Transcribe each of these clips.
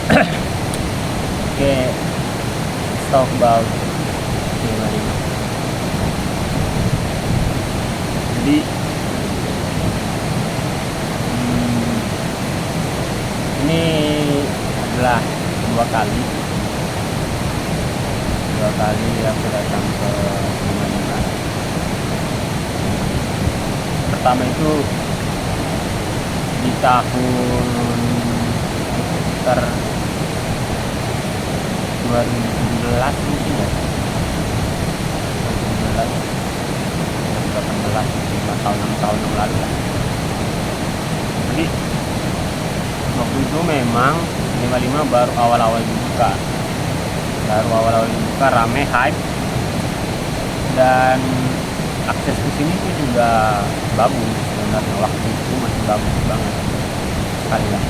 Okay, let's talk about Lima. Jadi ini adalah dua kali aku datang ke Lima. Pertama itu di tahun sekitar 2017 mungkin ya, 2018, 5 tahun 6 tahun yang lalu lah. Jadi waktu itu memang 55 baru awal-awal dibuka, rame, hype, dan akses ke sini tuh juga bagus sebenarnya. Waktu itu masih bagus banget sekali lah.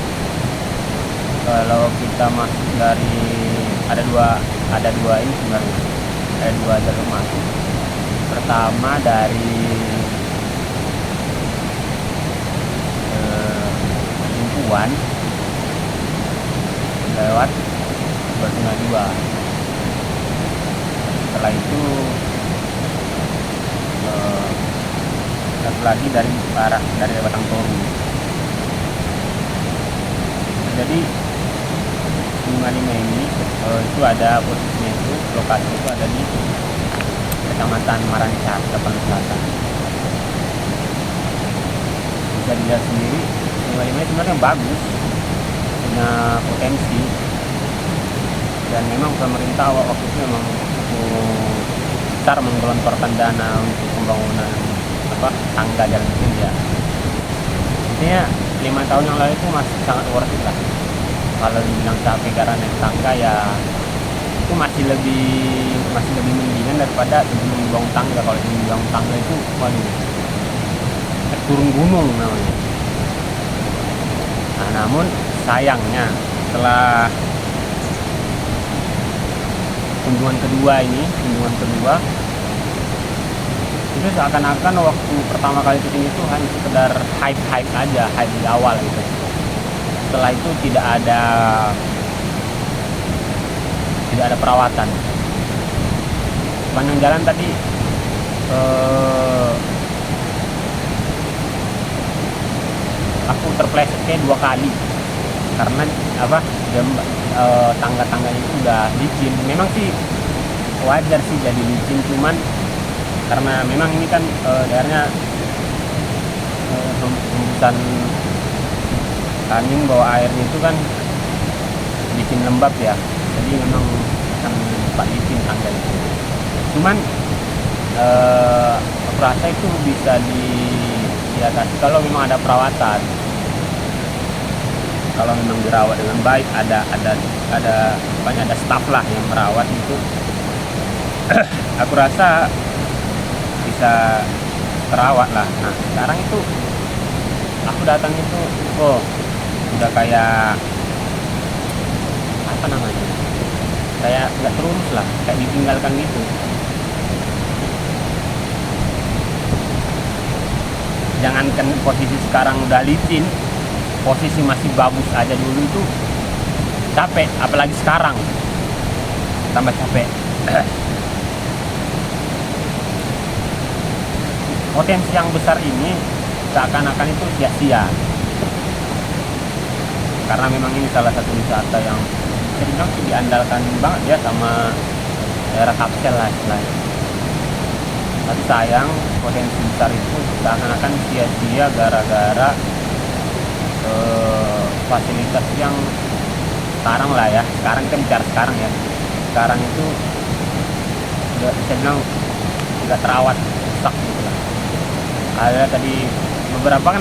Kalau kita masuk dari ada dua ini sebenarnya, ada dua jalur masuk. Pertama dari Limpuan lewat Batuna 2. Setelah itu satu lagi dari Batang Toru. Jadi 55 ini itu ada posisinya, itu lokasi itu ada di Kecamatan Marancar, Tapan Selatan. Bisa dilihat sendiri 55 sebenarnya bagus, punya potensi, dan memang pemerintah waktu itu memang besar menggelontorkan dana untuk pembangunan tangga jalan India. Intinya 5 tahun yang lalu itu masih sangat worth it lah. Kalau dibilang capek karena naik tangga ya itu masih lebih mendingan daripada sebelum dibangun tangga. Kalau sebelum dibangun tangga itu waduh, turun gunung namanya. Nah, namun sayangnya setelah kunjungan kedua itu seakan-akan waktu pertama kali kesini itu hanya sekedar hype aja, hype di awal gitu. Setelah itu tidak ada perawatan. Sepanjang jalan tadi aku terpleset kayak 2 kali karena tangga-tangganya itu udah licin. Memang sih wajar sih jadi licin, cuman karena memang ini kan daerahnya hembusan angin bawa airnya itu kan licin lembab ya, jadi memang akan cepat licin tangga itu. Cuman aku rasa itu bisa diatasi kalau memang ada perawatan, kalau memang dirawat dengan baik, ada staff lah yang merawat itu. Aku rasa bisa terawat lah. Nah sekarang itu aku datang itu udah kayak kayak nggak terurus lah, kayak ditinggalkan gitu. Jangankan posisi sekarang udah licin, posisi masih bagus aja dulu itu capek, apalagi sekarang tambah capek. Potensi yang besar ini seakan-akan itu sia-sia, karena memang ini salah satu wisata yang bisa diandalkan banget ya sama daerah Kapsel lah istilahnya. Tapi sayang potensi besar itu seakan-akan sia-sia gara-gara fasilitas yang sekarang lah ya, sekarang kita bicara sekarang ya, sekarang itu udah bisa bilang nggak terawat, rusak gitu lah. Ada tadi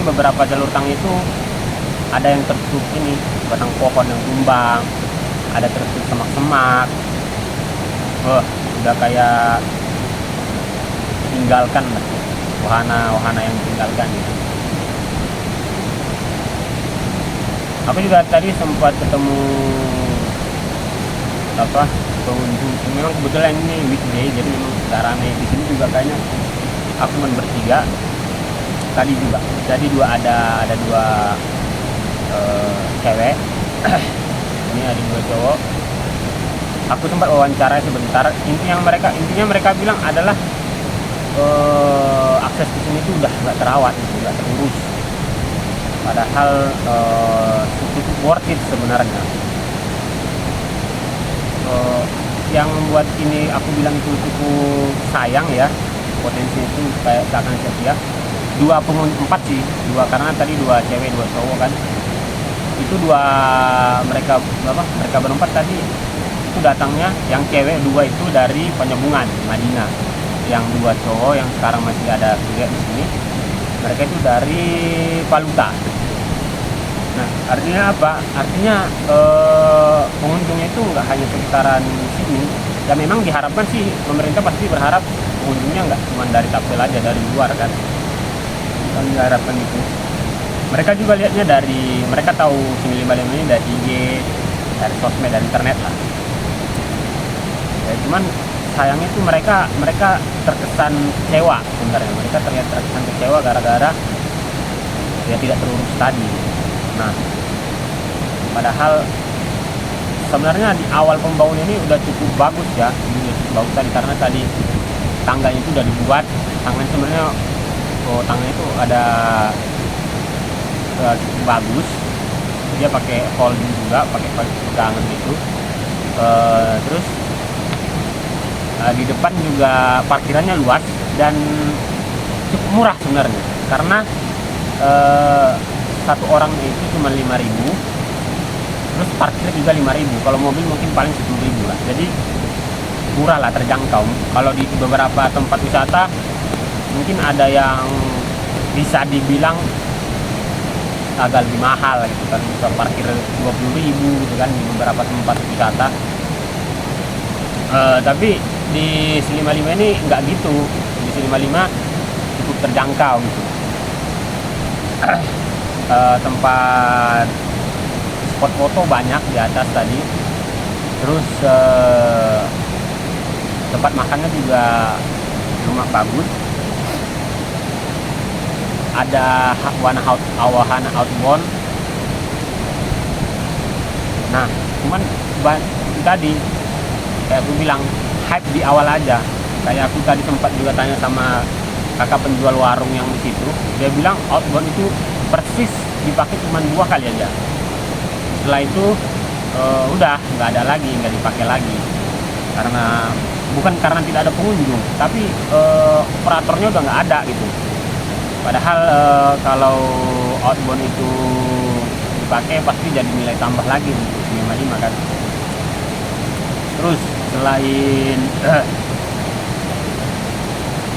beberapa jalur tangga itu ada yang tertutup ini, batang pohon yang tumbang, ada tertutup semak-semak. Udah kayak tinggalkan lah, wahana yang tinggalkan gitu. Aku juga tadi sempat ketemu pengunjung. Memang kebetulan ini weekday, jadi memang tidak ramai. Di sini juga kayaknya aku cuma bertiga tadi juga. Jadi ada dua cewek. Ini ada 2 cowok. Aku sempat wawancara sebentar. Intinya mereka bilang adalah akses ke sini tuh udah nggak terawat, nggak terurus. Padahal cukup worth it sebenarnya. Yang membuat ini aku bilang itu cukup sayang ya, potensi itu kayak seakan sia-sia. Empat sih, karena tadi 2 cewek 2 cowok kan. Itu mereka berempat tadi itu datangnya, yang cewek 2 itu dari Penyambungan Madinah, yang 2 cowok yang sekarang masih ada kuliah di sini, mereka itu dari Paluta. Nah, artinya apa? Artinya pengunjungnya itu nggak hanya sekitaran sini. Ya memang diharapkan sih, pemerintah pasti berharap pengunjungnya nggak cuma dari Tapel aja, dari luar kan. Kan diharapkan itu. Mereka juga lihatnya mereka tahu Sini 55 ini dari IG, dari sosmed, dari internet lah. Ya, cuman sayangnya itu mereka terkesan kecewa sebenarnya. Mereka terlihat terkesan kecewa gara-gara ya tidak terurus tadi. Nah, padahal sebenarnya di awal pembangunan ini udah cukup bagus ya, bagus tadi, karena tadi tangganya itu udah dibuat. Tangganya sebenarnya tangganya itu ada cukup bagus. Dia pakai holding juga, pakai pegangan gitu. Terus di depan juga parkirannya luas dan cukup murah sebenarnya, karena satu orang itu cuma 5.000, terus parkir juga 5.000. Kalau mobil mungkin paling 10.000 lah, jadi murah lah, terjangkau. Kalau di beberapa tempat wisata mungkin ada yang bisa dibilang agak lebih mahal gitu kan, bisa parkir 20.000 gitu kan di beberapa tempat wisata. Tapi di Sini 55 ini nggak gitu. Di Sini 55 cukup terjangkau gitu. Tempat spot foto banyak di atas tadi. Terus tempat makannya juga rumah bagus. Ada wahana outbound. Nah, cuman tadi kayak aku bilang, hype di awal aja. Kayak aku tadi sempat juga tanya sama kakak penjual warung yang di situ, dia bilang outbound itu persis dipakai cuma 2 kali aja. Setelah itu udah nggak ada lagi, nggak dipakai lagi, karena bukan karena tidak ada pengunjung, tapi operatornya udah nggak ada gitu. Padahal kalau outbound itu dipakai pasti jadi nilai tambah lagi untuk 55 kan. Terus selain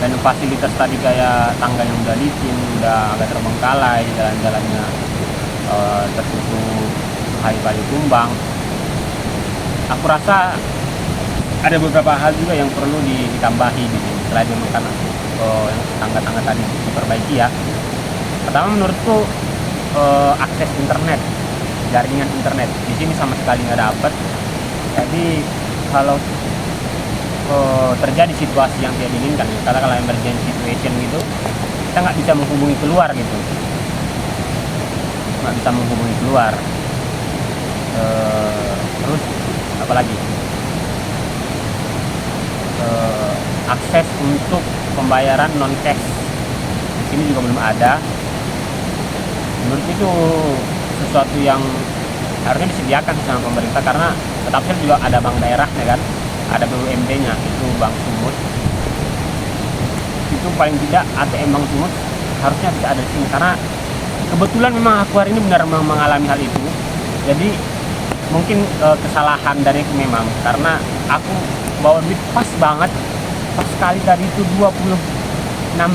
dan fasilitas tadi kayak tangga yang udah licin, udah agak terbengkalai, jalan-jalannya tertutup kayu tumbang, aku rasa ada beberapa hal juga yang perlu ditambahi gitu. Selain memang karena tangga-tangga tadi diperbaiki ya. Pertama menurutku akses internet, jaringan internet di sini sama sekali nggak dapat. Jadi kalau terjadi situasi yang tidak diinginkan, katakanlah emergency situation gitu, kita nggak bisa menghubungi keluar gitu, nggak bisa menghubungi keluar. Terus apalagi akses untuk pembayaran non cash di sini juga belum ada. Menurut itu sesuatu yang harusnya disediakan sama pemerintah, karena Tapel juga ada bank daerahnya kan, ada BUMD-nya, itu Bank Sumut. Itu paling tidak ATM Bank Sumut harusnya bisa ada di sini, karena kebetulan memang aku hari ini benar mengalami hal itu. Jadi mungkin kesalahan dari aku memang, karena aku bawa duit pas banget, pas sekali tadi itu 26.000,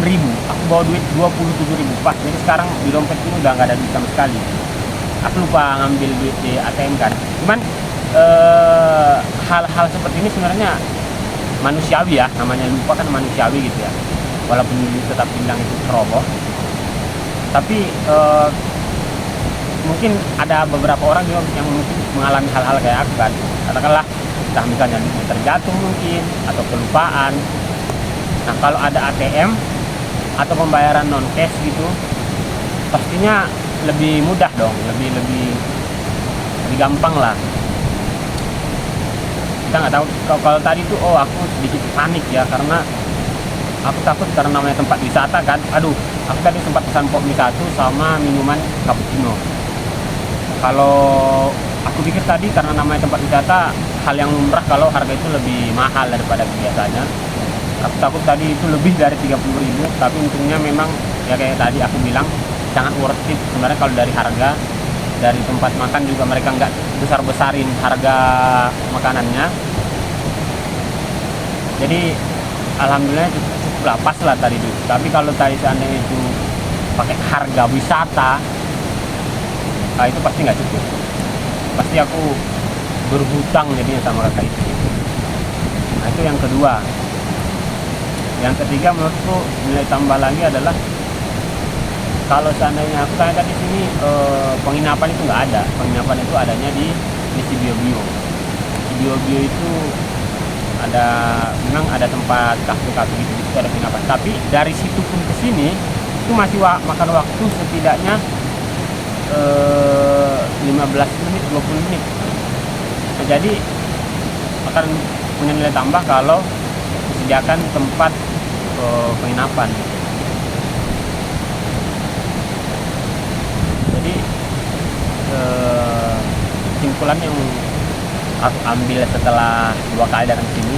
aku bawa duit 27.000 pas. Jadi sekarang di dompet ini udah nggak ada duit sama sekali. Aku lupa ngambil duit di ATM kan. Cuman hal-hal seperti ini sebenarnya manusiawi ya, namanya lupa kan manusiawi gitu ya, walaupun tetap bilang itu ceroboh. Tapi mungkin ada beberapa orang juga yang mungkin mengalami hal-hal kayak aku kan, katakanlah entah misalnya terjatuh mungkin atau kelupaan. Nah, kalau ada ATM atau pembayaran non cash gitu, pastinya lebih mudah dong, lebih gampang lah. kita nggak tahu. Kalau tadi tuh aku sedikit panik ya, karena aku takut karena namanya tempat wisata kan. Aduh, aku tadi sempat pesan pop mie 1 sama minuman cappuccino. Kalau aku pikir tadi karena namanya tempat wisata, hal yang lumrah kalau harga itu lebih mahal daripada biasanya. Aku takut tadi itu lebih dari 30.000, tapi untungnya memang ya kayak tadi aku bilang sangat worth it sebenarnya. Kalau dari harga, dari tempat makan juga mereka nggak besar-besarin harga makanannya. Jadi alhamdulillah cukup lah, pas lah tadi itu. Tapi kalau tadi seandainya itu pakai harga wisata, itu pasti nggak cukup. Pasti aku berhutang jadinya sama kakak itu. Nah itu yang kedua. Yang ketiga menurutku nilai tambah lagi adalah kalau seandainya aku tanya tadi sini penginapan itu nggak ada. Penginapan itu adanya di Cibio-bio. Cibio-bio itu ada, memang ada tempat kafe-kafe gitu, itu ada penginapan. Tapi dari situ pun ke sini itu masih makan waktu setidaknya 15 menit 20 menit. Nah, jadi akan punya nilai tambah kalau disediakan tempat penginapan. Jadi kesimpulan yang aku ambil setelah 2 kali datang sini,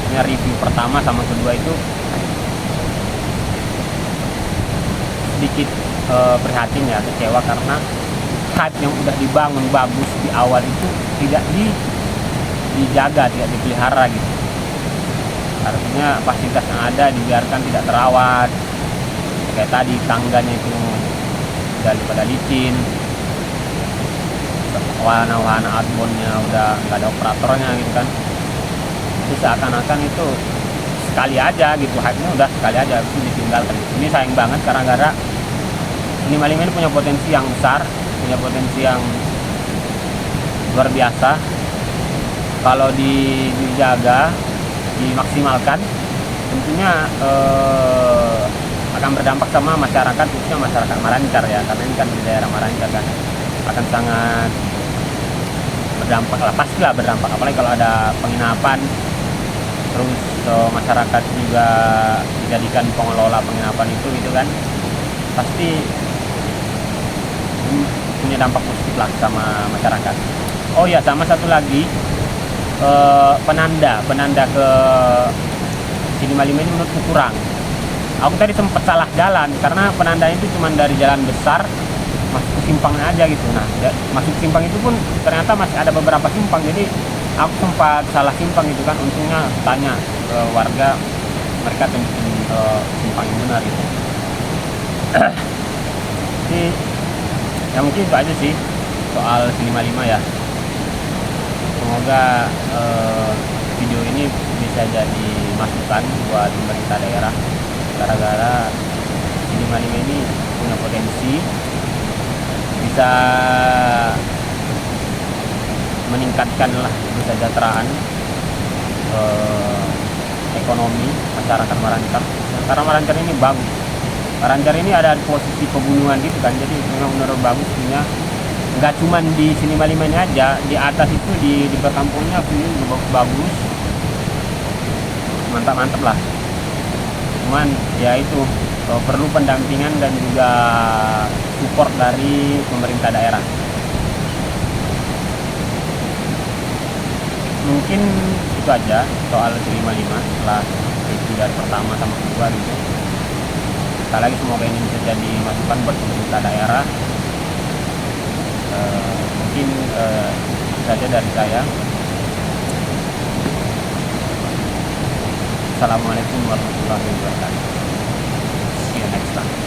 ini review pertama sama kedua itu sedikit prihatin ya, kecewa karena hype yang udah dibangun bagus di awal itu tidak dijaga, tidak dipelihara gitu. Artinya fasilitas yang ada dibiarkan tidak terawat. Kayak tadi tangganya itu udah pada licin, wahana-wahana outboundnya udah nggak ada operatornya gitu kan. Itu seakan-akan itu sekali aja gitu, hype-nya udah sekali aja itu ditinggalkan. Ini sayang banget karena gara 55 ini punya potensi yang besar, punya potensi yang luar biasa. Kalau dijaga, dimaksimalkan, tentunya akan berdampak sama masyarakat, khususnya masyarakat Marancar ya, karena ini kan di daerah Marancar kan, akan sangat berdampak lah, pastilah berdampak. Apalagi kalau ada penginapan, terus masyarakat juga dijadikan pengelola penginapan itu gitu kan, pasti punya dampak positif lah sama masyarakat. Oh ya, sama satu lagi, penanda ke Cili Malimene ini menurutku kurang. Aku tadi sempat salah jalan karena penanda itu cuma dari jalan besar masuk ke simpangnya aja gitu. Nah, masuk simpang itu pun ternyata masih ada beberapa simpang, jadi aku sempat salah simpang gitu kan. Untungnya tanya ke warga, mereka tunjukin simpang yang benar gitu. Jadi ya mungkin itu aja sih soal Cili 55 ya. Semoga video ini bisa jadi masukan buat pemerintah daerah, gara-gara Cili 55 ini punya potensi bisa meningkatkan lah kesejahteraan ekonomi masyarakat Marancar. Karena Marancar ini bagus. Marancar ini ada di posisi pegunungan gitu kan, jadi memang benar bagus punya. Nggak cuman di Cili 55 ini aja, di atas itu di perkampungnya juga bagus, mantap lah. Cuman ya itu perlu pendampingan dan juga support dari pemerintah daerah. Mungkin itu aja soal Cili 55 setelah itu dari pertama sama kedua gitu. Sekali lagi semoga ini bisa jadi masukan buat pemerintah daerah. Mungkin saja dari saya. Assalamualaikum warahmatullahi wabarakatuh. See you next time.